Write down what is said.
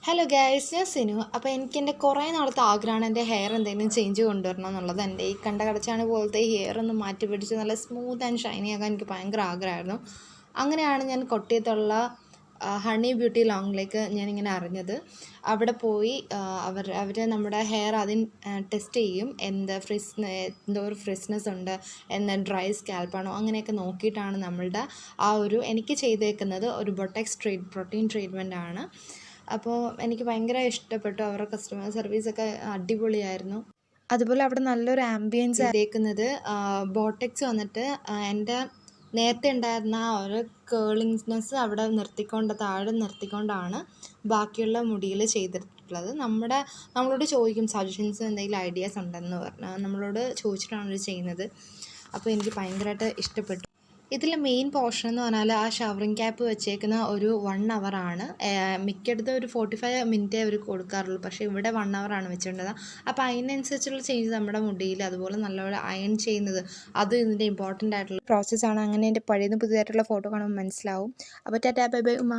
Hello guys, ഞാൻ സിനു. അപ്പോൾ എൻ്റെ കുറേ നാളത്തെ ആഗ്രഹമാണ് എൻ്റെ ഹെയർ എന്തെങ്കിലും ചേഞ്ച് കൊണ്ടുവരണം എന്നുള്ളത്. എൻ്റെ ഈ കടച്ചാണ് പോലത്തെ ഈ ഹെയർ ഒന്ന് മാറ്റി പിടിച്ച് നല്ല സ്മൂത്ത് ആൻഡ് ഷൈനി ആകാൻ എനിക്ക് ഭയങ്കര ആഗ്രഹമായിരുന്നു. അങ്ങനെയാണ് ഞാൻ കൊട്ടിയത്തുള്ള ഹണി ബ്യൂട്ടി ലോങ്ങിലേക്ക് ഞാനിങ്ങനെ അറിഞ്ഞത്. അവിടെ പോയി അവർ നമ്മുടെ ഹെയർ ടെസ്റ്റ് ചെയ്യും, എന്തോ ഒരു ഫ്രിസ്നെസ് ഉണ്ട്, ഡ്രൈ സ്കാൽപ്പാണോ, അങ്ങനെയൊക്കെ നോക്കിയിട്ടാണ് നമ്മളുടെ എനിക്ക് ചെയ്തേക്കുന്നത് ഒരു ബൊട്ടക്സ് പ്രോട്ടീൻ ട്രീറ്റ്മെൻ്റ് ആണ്. അപ്പോൾ എനിക്ക് ഭയങ്കര ഇഷ്ടപ്പെട്ടു. അവരുടെ കസ്റ്റമർ സർവീസൊക്കെ അടിപൊളിയായിരുന്നു. അതുപോലെ അവിടെ നല്ലൊരു ആംബിയൻസ് ചെയ്തേക്കുന്നത്. ബോട്ടക്സ് വന്നിട്ട് എൻ്റെ നേരത്തെ ഉണ്ടായിരുന്ന ആ ഒരു കേളിങ്നെസ് അവിടെ താഴെ നിർത്തിക്കൊണ്ടാണ് ബാക്കിയുള്ള മുടിയിൽ ചെയ്തിട്ടുള്ളത്. നമ്മളോട് ചോദിക്കും സജഷൻസ്, എന്തെങ്കിലും ഐഡിയാസ് ഉണ്ടെന്ന് പറഞ്ഞാൽ നമ്മളോട് ചോദിച്ചിട്ടാണ് അവർ ചെയ്യുന്നത്. അപ്പോൾ എനിക്ക് ഭയങ്കരമായിട്ട് ഇഷ്ടപ്പെട്ടു. ഇതിൽ മെയിൻ പോർഷൻ എന്ന് പറഞ്ഞാൽ ആ ഷവറിങ് ക്യാപ്പ് വെച്ചേക്കുന്ന ഒരു 1 ഹവറാണ്. മിക്കയിടത്തും ഒരു 45 മിനിറ്റേ അവർ കൊടുക്കാറുള്ളൂ, പക്ഷേ ഇവിടെ 1 ഹവറാണ് വെച്ചിട്ടുള്ളത്. അപ്പോൾ അതിനനുസരിച്ചുള്ള ചേഞ്ച് നമ്മുടെ മുടിയിൽ, അതുപോലെ നല്ലപോലെ അയൺ ചെയ്യുന്നത്, അത് ഇതിൻ്റെ ഇമ്പോർട്ടൻ്റ് ആയിട്ടുള്ള പ്രോസസ്സാണ്. അങ്ങനെ എൻ്റെ പഴയതും പുതിയതായിട്ടുള്ള ഫോട്ടോ കാണുമ്പോൾ മനസ്സിലാവും. അപ്പോൾ ടാറ്റാ ബൈ ബൈ ഉമ്മ.